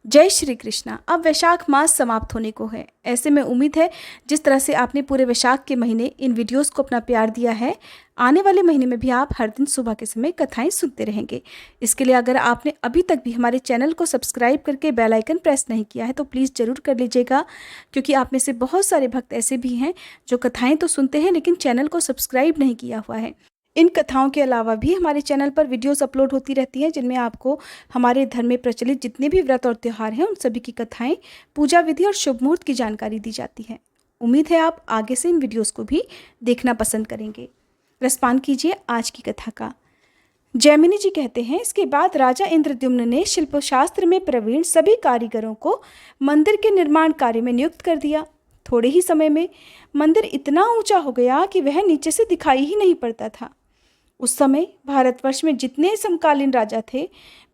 जय श्री कृष्णा। अब वैशाख मास समाप्त होने को है। ऐसे में उम्मीद है जिस तरह से आपने पूरे वैशाख के महीने इन वीडियोस को अपना प्यार दिया है, आने वाले महीने में भी आप हर दिन सुबह के समय कथाएं सुनते रहेंगे। इसके लिए अगर आपने अभी तक भी हमारे चैनल को सब्सक्राइब करके बेल आइकन प्रेस नहीं किया है तो प्लीज़ ज़रूर कर लीजिएगा, क्योंकि आप में से बहुत सारे भक्त ऐसे भी हैं जो कथाएँ तो सुनते हैं लेकिन चैनल को सब्सक्राइब नहीं किया हुआ है। इन कथाओं के अलावा भी हमारे चैनल पर वीडियोस अपलोड होती रहती हैं, जिनमें आपको हमारे धर्म में प्रचलित जितने भी व्रत और त्यौहार हैं उन सभी की कथाएं, पूजा विधि और शुभ मुहूर्त की जानकारी दी जाती है। उम्मीद है आप आगे से इन वीडियोस को भी देखना पसंद करेंगे। रसपान कीजिए आज की कथा का। जैमिनी जी कहते हैं, इसके बाद राजा इंद्रद्युम्न ने शिल्पशास्त्र में प्रवीण सभी कारीगरों को मंदिर के निर्माण कार्य में नियुक्त कर दिया। थोड़े ही समय में मंदिर इतना ऊंचा हो गया कि वह नीचे से दिखाई ही नहीं पड़ता था। उस समय भारतवर्ष में जितने समकालीन राजा थे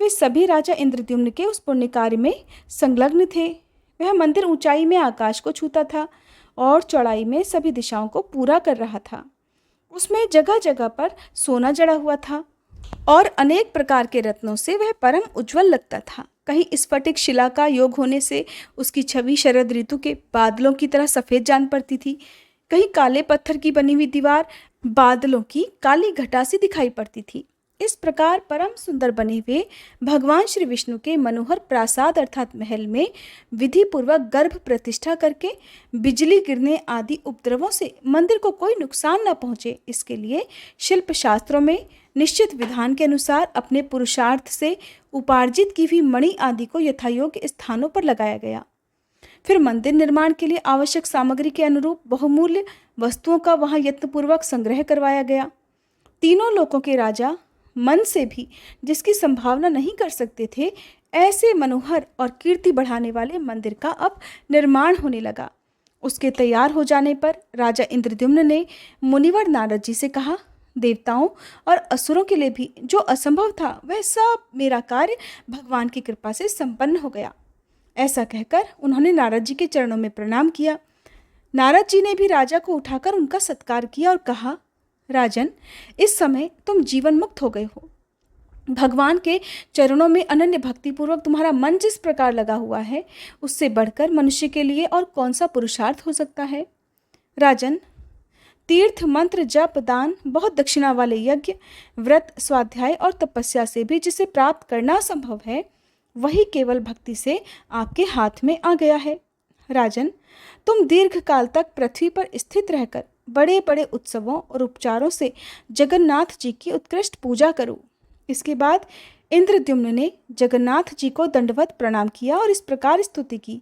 वे सभी राजा इंद्रद्युम्न के उस पुण्य कार्य में संलग्न थे। वह मंदिर ऊंचाई में आकाश को छूता था और चौड़ाई में सभी दिशाओं को पूरा कर रहा था। उसमें जगह जगह पर सोना जड़ा हुआ था और अनेक प्रकार के रत्नों से वह परम उज्जवल लगता था। कहीं स्फटिक शिला का योग होने से उसकी छवि शरद ऋतु के बादलों की तरह सफ़ेद जान पड़ती थी। कहीं काले पत्थर की बनी हुई दीवार बादलों की काली घटा सी दिखाई पड़ती थी। इस प्रकार परम सुंदर बने हुए भगवान श्री विष्णु के मनोहर प्रासाद अर्थात महल में विधि पूर्वक गर्भ प्रतिष्ठा करके बिजली गिरने आदि उपद्रवों से मंदिर को कोई नुकसान न पहुंचे, इसके लिए शिल्प शास्त्रों में निश्चित विधान के अनुसार अपने पुरुषार्थ से उपार्जित की हुई मणि आदि को यथायोग्य स्थानों पर लगाया गया। फिर मंदिर निर्माण के लिए आवश्यक सामग्री के अनुरूप बहुमूल्य वस्तुओं का वहां यत्नपूर्वक संग्रह करवाया गया। तीनों लोकों के राजा मन से भी जिसकी संभावना नहीं कर सकते थे, ऐसे मनोहर और कीर्ति बढ़ाने वाले मंदिर का अब निर्माण होने लगा। उसके तैयार हो जाने पर राजा इंद्रद्युम्न ने मुनिवर नारद जी से कहा, देवताओं और असुरों के लिए भी जो असंभव था वह सब मेरा कार्य भगवान की कृपा से संपन्न हो गया। ऐसा कहकर उन्होंने नारद जी के चरणों में प्रणाम किया। नारद जी ने भी राजा को उठाकर उनका सत्कार किया और कहा, राजन, इस समय तुम जीवन मुक्त हो गए हो। भगवान के चरणों में अनन्य भक्तिपूर्वक तुम्हारा मन जिस प्रकार लगा हुआ है, उससे बढ़कर मनुष्य के लिए और कौन सा पुरुषार्थ हो सकता है। राजन, तीर्थ मंत्र जप दान बहुत दक्षिणा वाले यज्ञ व्रत स्वाध्याय और तपस्या से भी जिसे प्राप्त करना संभव है, वही केवल भक्ति से आपके हाथ में आ गया है। राजन, तुम दीर्घ काल तक पृथ्वी पर स्थित रहकर बड़े बड़े उत्सवों और उपचारों से जगन्नाथ जी की उत्कृष्ट पूजा करो। इसके बाद इंद्रद्युम्न ने जगन्नाथ जी को दंडवत प्रणाम किया और इस प्रकार स्तुति की,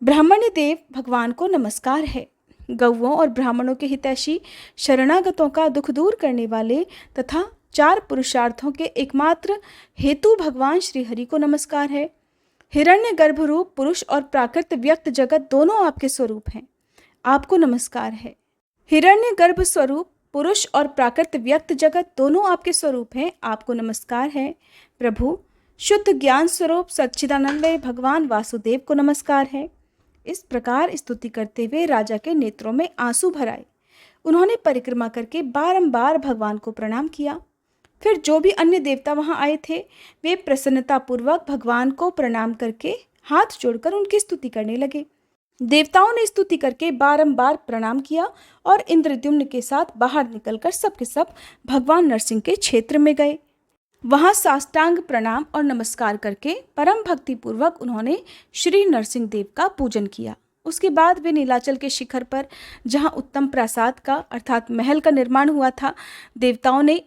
ब्राह्मण्य देव भगवान को नमस्कार है। गौओं और ब्राह्मणों के हितैषी शरणागतों का दुख दूर करने वाले तथा चार पुरुषार्थों के एकमात्र हेतु भगवान श्री हरि को नमस्कार है। हिरण्य गर्भ रूप पुरुष और प्राकृत व्यक्त जगत दोनों आपके स्वरूप हैं, आपको नमस्कार है। हिरण्य गर्भ स्वरूप पुरुष और प्राकृत व्यक्त जगत दोनों आपके स्वरूप हैं, आपको नमस्कार है। प्रभु शुद्ध ज्ञान स्वरूप सच्चिदानंदमय भगवान वासुदेव को नमस्कार है। इस प्रकार स्तुति करते हुए राजा के नेत्रों में आंसू भर आए। उन्होंने परिक्रमा करके बारंबार भगवान को प्रणाम किया। फिर जो भी अन्य देवता वहां आए थे वे प्रसन्नतापूर्वक भगवान को प्रणाम करके हाथ जोड़कर उनकी स्तुति करने लगे। देवताओं ने स्तुति करके बारंबार प्रणाम किया और इंद्रद्युम्न के साथ बाहर निकलकर सब के सब भगवान नरसिंह के क्षेत्र में गए। वहां साष्टांग प्रणाम और नमस्कार करके परम भक्ति पूर्वक उन्होंने श्री नरसिंह देव का पूजन किया। उसके बाद वे नीलाचल के शिखर पर, जहां उत्तम प्रासाद का अर्थात महल का निर्माण हुआ था, देवताओं ने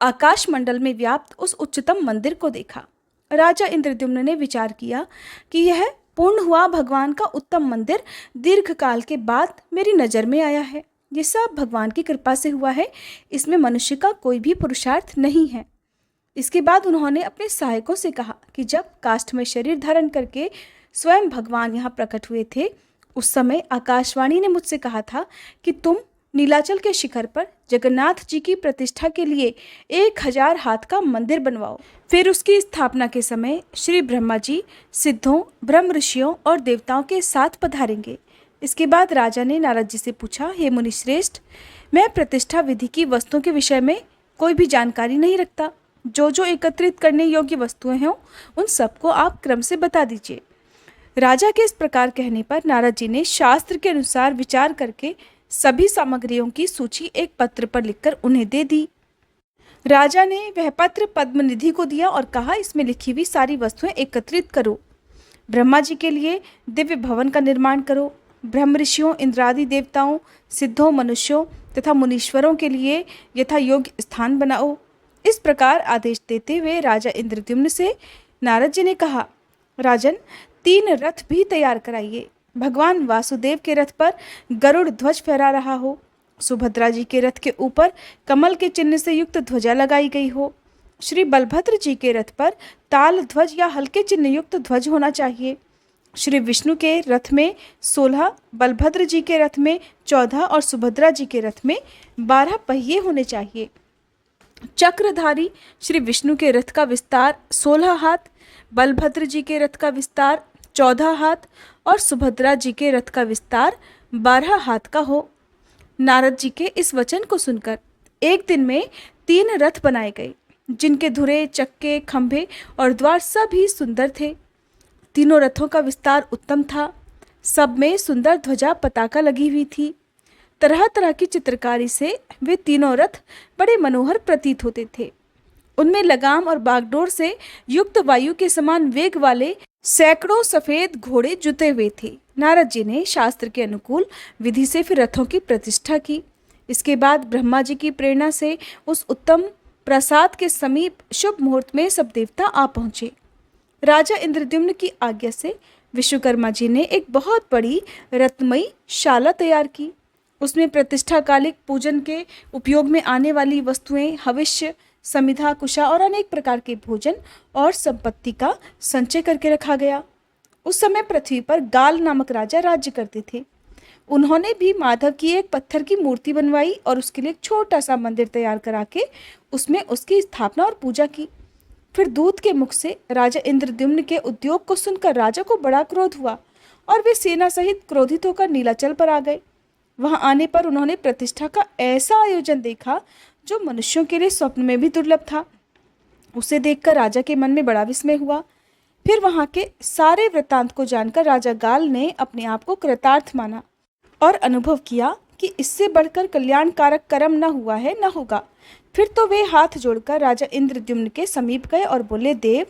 आकाश मंडल में व्याप्त उस उच्चतम मंदिर को देखा। राजा इंद्रद्युम्न ने विचार किया कि यह पूर्ण हुआ भगवान का उत्तम मंदिर दीर्घ काल के बाद मेरी नज़र में आया है। ये सब भगवान की कृपा से हुआ है, इसमें मनुष्य का कोई भी पुरुषार्थ नहीं है। इसके बाद उन्होंने अपने सहायकों से कहा कि जब काष्ठ में शरीर धारण करके स्वयं भगवान यहाँ प्रकट हुए थे, उस समय आकाशवाणी ने मुझसे कहा था कि तुम नीलाचल के शिखर पर जगन्नाथ जी की प्रतिष्ठा के लिए 1000 हाथ का मंदिर बनवाओ। फिर उसकी स्थापना के समय श्री ब्रह्मा जी सिद्धों, ब्रह्म ऋषियों और देवताओं के साथ पधारेंगे। इसके बाद राजा ने नारद जी से पूछा, हे मुनिश्रेष्ठ, मैं प्रतिष्ठा विधि की वस्तुओं के विषय में कोई भी जानकारी नहीं रखता। जो जो एकत्रित करने योग्य वस्तुएं हों उन सबको आप क्रम से बता दीजिए। राजा के इस प्रकार कहने पर नारद जी ने शास्त्र के अनुसार विचार करके सभी सामग्रियों की सूची एक पत्र पर लिखकर उन्हें दे दी। राजा ने वह पत्र पद्मनिधि को दिया और कहा, इसमें लिखी हुई सारी वस्तुएं एकत्रित करो। ब्रह्मा जी के लिए दिव्य भवन का निर्माण करो। ब्रह्म ऋषियों, इंद्रादि देवताओं, सिद्धों, मनुष्यों तथा मुनीश्वरों के लिए यथा योग्य स्थान बनाओ। इस प्रकार आदेश देते हुए राजा इंद्रद्युम्न से नारद जी ने कहा, राजन, 3 रथ भी तैयार कराइए। भगवान वासुदेव के रथ पर गरुड़ ध्वज फहरा रहा हो। सुभद्रा जी के रथ के ऊपर कमल के चिन्ह से युक्त ध्वजा लगाई गई हो। श्री बलभद्र जी के रथ पर ताल ध्वज या हल्के चिन्ह युक्त ध्वज होना चाहिए। श्री विष्णु के रथ में 16, बलभद्र जी के रथ में 14 और सुभद्रा जी के रथ में 12 पहिए होने चाहिए। चक्रधारी श्री विष्णु के रथ का विस्तार 16 हाथ, बलभद्र जी के रथ का विस्तार 14 हाथ और सुभद्रा जी के रथ का विस्तार 12 हाथ का हो। नारद जी के इस वचन को सुनकर एक दिन में 3 रथ बनाए गए, जिनके धुरे, चक्के, खंभे और द्वार सभी सुंदर थे। तीनों रथों का विस्तार उत्तम था। सब में सुंदर ध्वजा पताका लगी हुई थी। तरह तरह की चित्रकारी से वे तीनों रथ बड़े मनोहर प्रतीत होते थे। उनमें लगाम और बागडोर से युक्त वायु के समान वेग वाले सैकड़ों सफेद घोड़े जुते हुए थे। नारद जी ने शास्त्र के अनुकूल विधि से फिर रथों की प्रतिष्ठा की। इसके बाद ब्रह्मा जी की प्रेरणा से उस उत्तम प्रासाद के समीप शुभ मुहूर्त में सब देवता आ पहुंचे। राजा इंद्रद्युम्न की आज्ञा से विश्वकर्मा जी ने एक बहुत बड़ी रत्नमयी शाला तैयार की। उसमें प्रतिष्ठाकालिक पूजन के उपयोग में आने वाली वस्तुएं, हविष्य, समिधा, कुशा और अनेक प्रकार के भोजन और संपत्ति का संचय करके रखा गया। उस समय पृथ्वी पर गाल नामक राजा राज्य करते थे। उन्होंने भी माधव की एक पत्थर की मूर्ति बनवाई और उसके लिए एक छोटा सा मंदिर तैयार करा के उसमें उसकी स्थापना और पूजा की। फिर दूत के मुख से राजा इंद्रद्युम्न के उद्योग को सुनकर राजा को बड़ा क्रोध हुआ और वे सेना सहित क्रोधित होकर नीलाचल पर आ गए। वहां आने पर उन्होंने प्रतिष्ठा का ऐसा आयोजन देखा जो मनुष्यों के लिए स्वप्न में भी दुर्लभ था। उसे देखकर राजा के मन में बड़ा विस्मय हुआ। फिर वहां के सारे वृत्तांत को जानकर राजा गाल ने अपने आप को कृतार्थ माना और अनुभव किया कि इससे बढ़कर कल्याणकारक कर्म न हुआ है, न होगा। फिर तो वे हाथ जोड़कर राजा इंद्रद्युम्न के समीप गए और बोले, देव,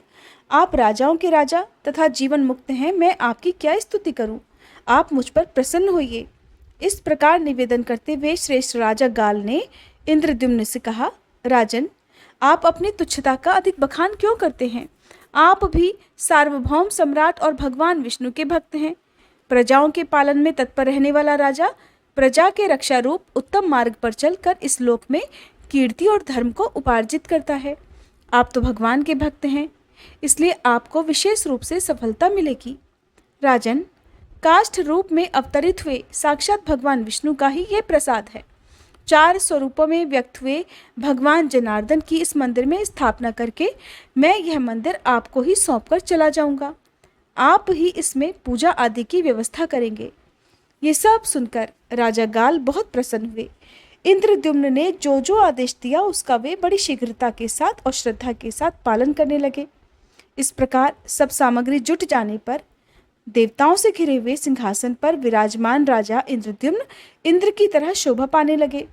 आप राजाओं के राजा तथा जीवन मुक्त हैं, मैं आपकी क्या स्तुति करूं? आप मुझ पर प्रसन्न होइए। इस प्रकार निवेदन करते हुए श्रेष्ठ राजा गाल ने इंद्रद्युम्न से कहा, राजन, आप अपनी तुच्छता का अधिक बखान क्यों करते हैं? आप भी सार्वभौम सम्राट और भगवान विष्णु के भक्त हैं। प्रजाओं के पालन में तत्पर रहने वाला राजा प्रजा के रक्षा रूप उत्तम मार्ग पर चलकर इस लोक में कीर्ति और धर्म को उपार्जित करता है। आप तो भगवान के भक्त हैं, इसलिए आपको विशेष रूप से सफलता मिलेगी। राजन, काष्ठ रूप में अवतरित हुए साक्षात भगवान विष्णु का ही यह प्रसाद है। 4 स्वरूपों में व्यक्त हुए भगवान जनार्दन की इस मंदिर में स्थापना करके मैं यह मंदिर आपको ही सौंपकर चला जाऊंगा। आप ही इसमें पूजा आदि की व्यवस्था करेंगे। ये सब सुनकर राजा गाल बहुत प्रसन्न हुए। इंद्रद्युम्न ने जो जो आदेश दिया उसका वे बड़ी शीघ्रता के साथ और श्रद्धा के साथ पालन करने लगे। इस प्रकार सब सामग्री जुट जाने पर देवताओं से घिरे हुए सिंहासन पर विराजमान राजा इंद्रद्युम्न इंद्र की तरह शोभा पाने लगे।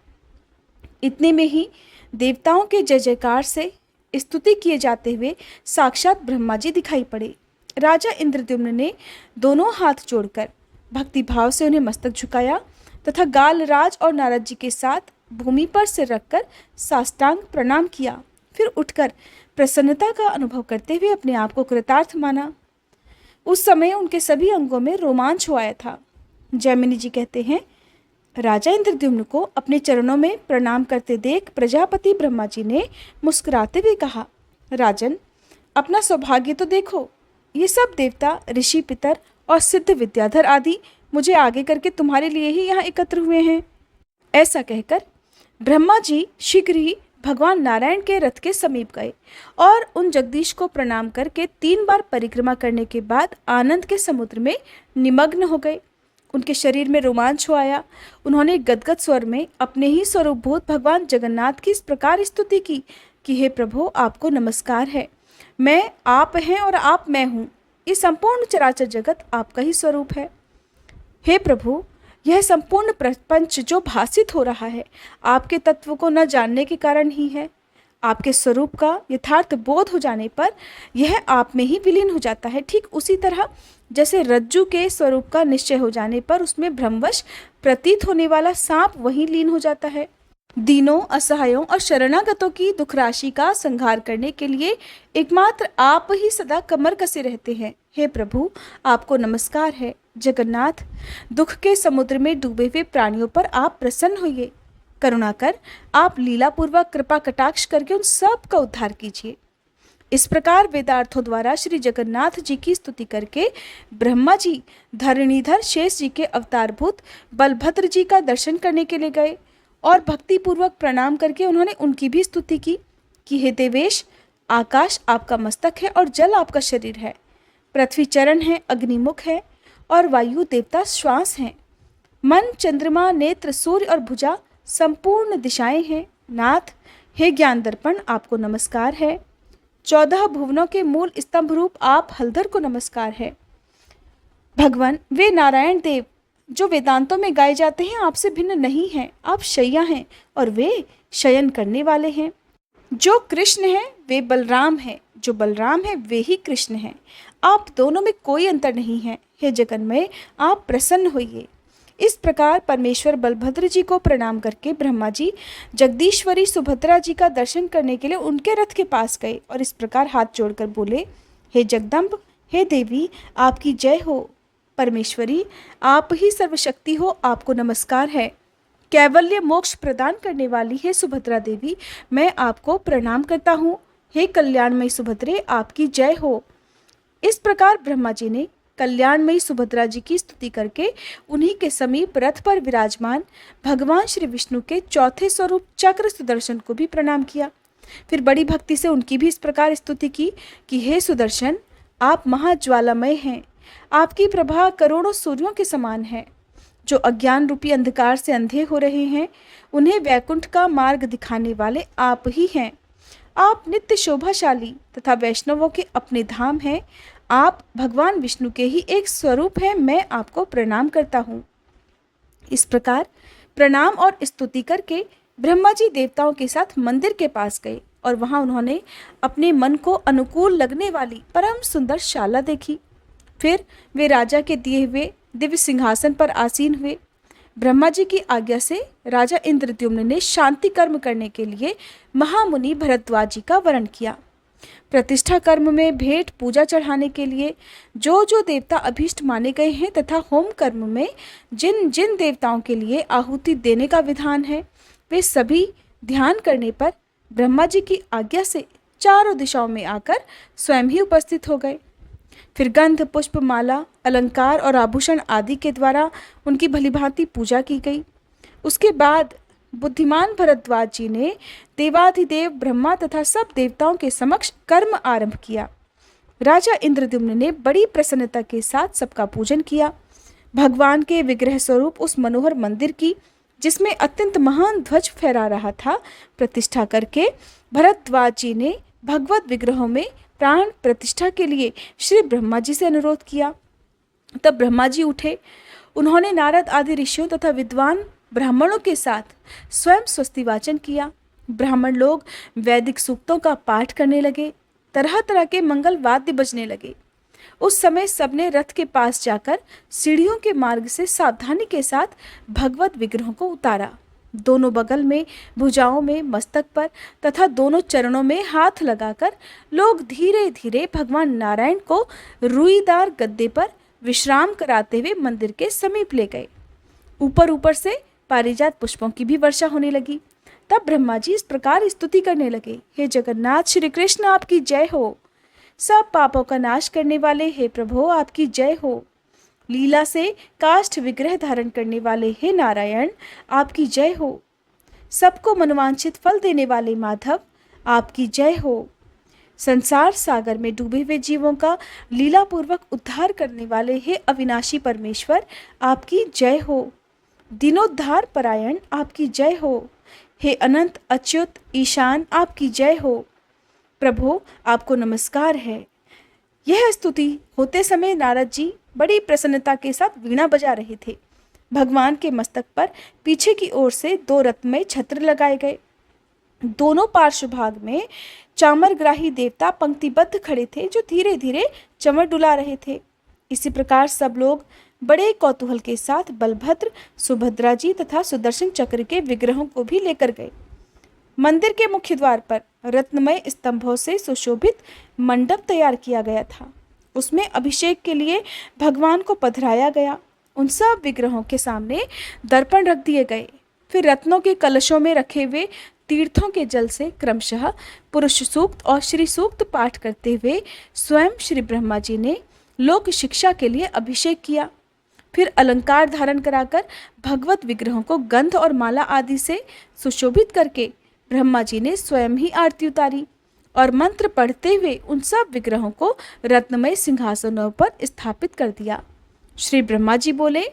इतने में ही देवताओं के जय जयकार से स्तुति किए जाते हुए साक्षात ब्रह्मा जी दिखाई पड़े। राजा इंद्रद्युम्न ने दोनों हाथ जोड़कर भक्ति भाव से उन्हें मस्तक झुकाया तथा गालराज और नारद जी के साथ भूमि पर सिर रखकर साष्टांग प्रणाम किया। फिर उठकर प्रसन्नता का अनुभव करते हुए अपने आप को कृतार्थ माना। उस समय उनके सभी अंगों में रोमांच हो आया था। जैमिनी जी कहते हैं, राजा इंद्रद्युम्न को अपने चरणों में प्रणाम करते देख प्रजापति ब्रह्मा जी ने मुस्कुराते हुए कहा, राजन, अपना सौभाग्य तो देखो। ये सब देवता, ऋषि, पितर और सिद्ध विद्याधर आदि मुझे आगे करके तुम्हारे लिए ही यहाँ एकत्र हुए हैं। ऐसा कहकर ब्रह्मा जी शीघ्र ही भगवान नारायण के रथ के समीप गए और उन जगदीश को प्रणाम करके 3 बार परिक्रमा करने के बाद आनंद के समुद्र में निमग्न हो गए। उनके शरीर में रोमांच हो आया। उन्होंने गदगद स्वर में अपने ही स्वरूपभूत भगवान जगन्नाथ की इस प्रकार स्तुति की कि हे प्रभु आपको नमस्कार है। मैं आप हैं और आप मैं हूँ। ये संपूर्ण चराचर जगत आपका ही स्वरूप है। हे प्रभु, यह संपूर्ण प्रपंच जो भासित हो रहा है आपके तत्व को न जानने के कारण ही है। आपके स्वरूप का यथार्थ बोध हो जाने पर यह आप में ही विलीन हो जाता है। ठीक उसी तरह जैसे रज्जु के स्वरूप का निश्चय हो जाने पर उसमें भ्रमवश प्रतीत होने वाला सांप वहीं लीन हो जाता है। दीनों, असहायों और शरणागतों की दुख राशि का संहार करने के लिए एकमात्र आप ही सदा कमर कसे रहते हैं। हे प्रभु, आपको नमस्कार है। जगन्नाथ, दुख के समुद्र में डूबे हुए प्राणियों पर आप प्रसन्न होइए। करुणा कर आप लीलापूर्वक कृपा कटाक्ष करके उन सब का उद्धार कीजिए। इस प्रकार वेदार्थों द्वारा श्री जगन्नाथ जी की स्तुति करके ब्रह्मा जी धरणीधर शेष जी के अवतारभूत बलभद्र जी का दर्शन करने के लिए गए और भक्ति पूर्वक प्रणाम करके उन्होंने उनकी भी स्तुति की कि हे देवेश, आकाश आपका मस्तक है और जल आपका शरीर है, पृथ्वी चरण है, अग्निमुख है और वायु देवता श्वास हैं, मन, चंद्रमा, नेत्र, सूर्य और भुजा संपूर्ण दिशाएं हैं। नाथ, हे ज्ञान दर्पण, आपको नमस्कार है। 14 भुवनों के मूल स्तंभ रूप आप हलधर को नमस्कार है। भगवान, वे नारायण देव जो वेदांतों में गाए जाते हैं आपसे भिन्न नहीं हैं। आप शैया हैं और वे शयन करने वाले हैं। जो कृष्ण है वे बलराम हैं, जो बलराम है वे ही कृष्ण हैं। आप दोनों में कोई अंतर नहीं है। हे जगन्मय, आप प्रसन्न होइए। इस प्रकार परमेश्वर बलभद्र जी को प्रणाम करके ब्रह्मा जी जगदीश्वरी सुभद्रा जी का दर्शन करने के लिए उनके रथ के पास गए और इस प्रकार हाथ जोड़कर बोले, हे जगदम्ब, हे देवी, आपकी जय हो। परमेश्वरी, आप ही सर्वशक्ति हो, आपको नमस्कार है। कैवल्य मोक्ष प्रदान करने वाली है सुभद्रा देवी, मैं आपको प्रणाम करता हूँ। हे कल्याणमयी सुभद्रे, आपकी जय हो। इस प्रकार ब्रह्मा जी ने कल्याणमयी सुभद्रा जी की स्तुति करके उन्हीं के समीप रथ पर विराजमान भगवान श्री विष्णु के चौथे स्वरूप चक्र सुदर्शन को भी प्रणाम किया। फिर बड़ी भक्ति से उनकी भी इस प्रकार स्तुति की कि हे सुदर्शन, आप महाज्वालामय हैं। आपकी प्रभा करोड़ों सूर्यों के समान है। जो अज्ञान रूपी अंधकार से अंधे हो रहे हैं उन्हें वैकुंठ का मार्ग दिखाने वाले आप ही हैं। आप नित्य शोभाशाली तथा वैष्णवों के अपने धाम हैं। आप भगवान विष्णु के ही एक स्वरूप हैं। मैं आपको प्रणाम करता हूँ। इस प्रकार प्रणाम और स्तुति करके ब्रह्मा जी देवताओं के साथ मंदिर के पास गए और वहाँ उन्होंने अपने मन को अनुकूल लगने वाली परम सुंदर शाला देखी। फिर वे राजा के दिए हुए दिव्य सिंहासन पर आसीन हुए। ब्रह्मा जी की आज्ञा से राजा इंद्रद्युम्न ने शांति कर्म करने के लिए महामुनि भरद्वाज जी का वरण किया। प्रतिष्ठा कर्म में भेंट पूजा चढ़ाने के लिए जो जो देवता अभीष्ट माने गए हैं तथा होम कर्म में जिन जिन देवताओं के लिए आहुति देने का विधान है वे सभी ध्यान करने पर ब्रह्मा जी की आज्ञा से चारों दिशाओं में आकर स्वयं ही उपस्थित हो गए। फिर गंध, पुष्प, माला, अलंकार और आभूषण आदि के द्वारा उनकी भलीभांति पूजा की गई। उसके बाद बुद्धिमान भरद्वाज जी ने देवाधिदेव ब्रह्मा तथा सब देवताओं के समक्ष कर्म आरंभ किया। राजा इंद्रद्युम्न ने बड़ी प्रसन्नता के साथ सबका पूजन किया। भगवान के विग्रह स्वरूप उस मनोहर मंदिर की, जिसमें अत्यंत महान ध्वज फहरा रहा था, प्रतिष्ठा करके भरद्वाज जी ने भगवत विग्रहों में प्राण प्रतिष्ठा के लिए श्री ब्रह्मा जी से अनुरोध किया। तब ब्रह्मा जी उठे। उन्होंने नारद आदि ऋषियों तथा विद्वान ब्राह्मणों के साथ स्वयं स्वस्ति वाचन किया। ब्राह्मण लोग वैदिक सूक्तों का पाठ करने लगे। तरह तरह के मंगल वाद्य बजने लगे। उस समय सबने रथ के पास जाकर सीढ़ियों के मार्ग से सावधानी के साथ भगवत विग्रहों को उतारा। दोनों बगल में, भुजाओं में, मस्तक पर तथा दोनों चरणों में हाथ लगाकर लोग धीरे धीरे भगवान नारायण को रुईदार गद्दे पर विश्राम कराते हुए मंदिर के समीप ले गए। ऊपर ऊपर से पारिजात पुष्पों की भी वर्षा होने लगी। तब ब्रह्मा जी इस प्रकार स्तुति करने लगे, हे जगन्नाथ श्री कृष्ण, आपकी जय हो। सब पापों का नाश करने वाले हे प्रभु, आपकी जय हो। लीला से काष्ठ विग्रह धारण करने वाले हे नारायण, आपकी जय हो। सबको मनोवांछित फल देने वाले माधव, आपकी जय हो। संसार सागर में डूबे हुए जीवों का लीलापूर्वक उद्धार करने वाले हे अविनाशी परमेश्वर, आपकी जय हो। दीनोद्धार परायण, आपकी जय हो। हे अनंत अच्युत ईशान, आपकी जय हो। प्रभु, आपको नमस्कार है। यह स्तुति होते समय नारद जी बड़ी प्रसन्नता के साथ वीणा बजा रहे थे। भगवान के मस्तक पर पीछे की ओर से 2 रत्नमय छत्र लगाए गए। दोनों पार्श्व भाग में चामरग्राही देवता पंक्तिबद्ध खड़े थे, जो धीरे धीरे चमर डुला रहे थे। इसी प्रकार सब लोग बड़े कौतूहल के साथ बलभद्र, सुभद्रा जी तथा सुदर्शन चक्र के विग्रहों को भी लेकर गए। मंदिर के मुख्य द्वार पर रत्नमय स्तंभों से सुशोभित मंडप तैयार किया गया था। उसमें अभिषेक के लिए भगवान को पधराया गया। उन सब विग्रहों के सामने दर्पण रख दिए गए। फिर रत्नों के कलशों में रखे हुए तीर्थों के जल से क्रमशः पुरुष सूक्त और श्री सूक्त पाठ करते हुए स्वयं श्री ब्रह्मा जी ने लोक शिक्षा के लिए अभिषेक किया। फिर अलंकार धारण कराकर भगवत विग्रहों को गंध और माला आदि से सुशोभित करके ब्रह्मा जी ने स्वयं ही आरती उतारी और मंत्र पढ़ते हुए उन सब विग्रहों को रत्नमय सिंहासनों पर स्थापित कर दिया। श्री ब्रह्मा जी बोले,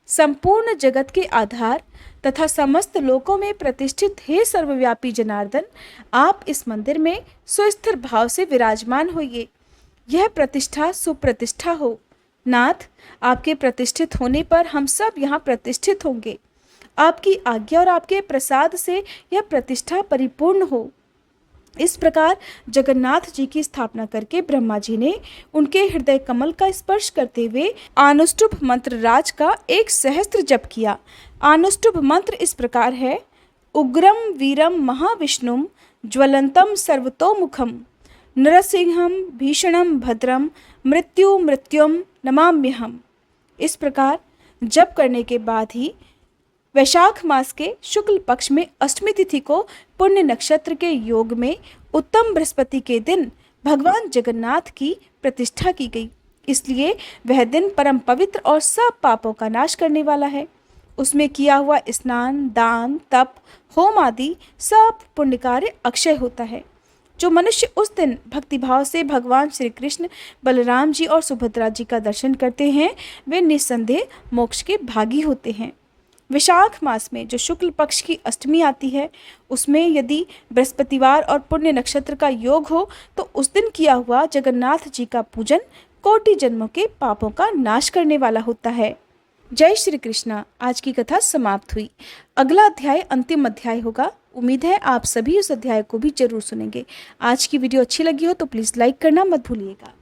संपूर्ण जगत के आधार तथा समस्त लोकों में प्रतिष्ठित हे सर्वव्यापी जनार्दन, आप इस मंदिर में सुस्थिर भाव से विराजमान होइए। यह प्रतिष्ठा सुप्रतिष्ठा हो। नाथ, आपके प्रतिष्ठित होने पर हम सब यहाँ प्रतिष्ठित होंगे। आपकी आज्ञा और आपके प्रसाद से यह प्रतिष्ठा परिपूर्ण हो। इस प्रकार जगन्नाथ जी की स्थापना करके ब्रह्मा जी ने उनके हृदय कमल का स्पर्श करते हुए आनुष्टुभ मंत्र राज का 1 सहस्त्र जप किया। आनुष्टुभ मंत्र इस प्रकार है: उग्रम वीरम महाविष्णुम ज्वलंतम सर्वतोमुखम नरसिंहम भीषणम भद्रम मृत्युम नमाम्यहम। इस प्रकार जप करने के बाद ही वैशाख मास के शुक्ल पक्ष में अष्टमी तिथि को पुण्य नक्षत्र के योग में उत्तम बृहस्पति के दिन भगवान जगन्नाथ की प्रतिष्ठा की गई। इसलिए वह दिन परम पवित्र और सब पापों का नाश करने वाला है। उसमें किया हुआ स्नान, दान, तप, होम आदि सब पुण्य कार्य अक्षय होता है। जो मनुष्य उस दिन भक्तिभाव से भगवान श्री कृष्ण, बलराम जी और सुभद्रा जी का दर्शन करते हैं, वे निस्संदेह मोक्ष के भागी होते हैं। विशाख मास में जो शुक्ल पक्ष की अष्टमी आती है, उसमें यदि बृहस्पतिवार और पुण्य नक्षत्र का योग हो तो उस दिन किया हुआ जगन्नाथ जी का पूजन कोटि जन्मों के पापों का नाश करने वाला होता है। जय श्री कृष्णा। आज की कथा समाप्त हुई। अगला अध्याय अंतिम अध्याय होगा। उम्मीद है आप सभी उस अध्याय को भी जरूर सुनेंगे। आज की वीडियो अच्छी लगी हो तो प्लीज़ लाइक करना मत भूलिएगा।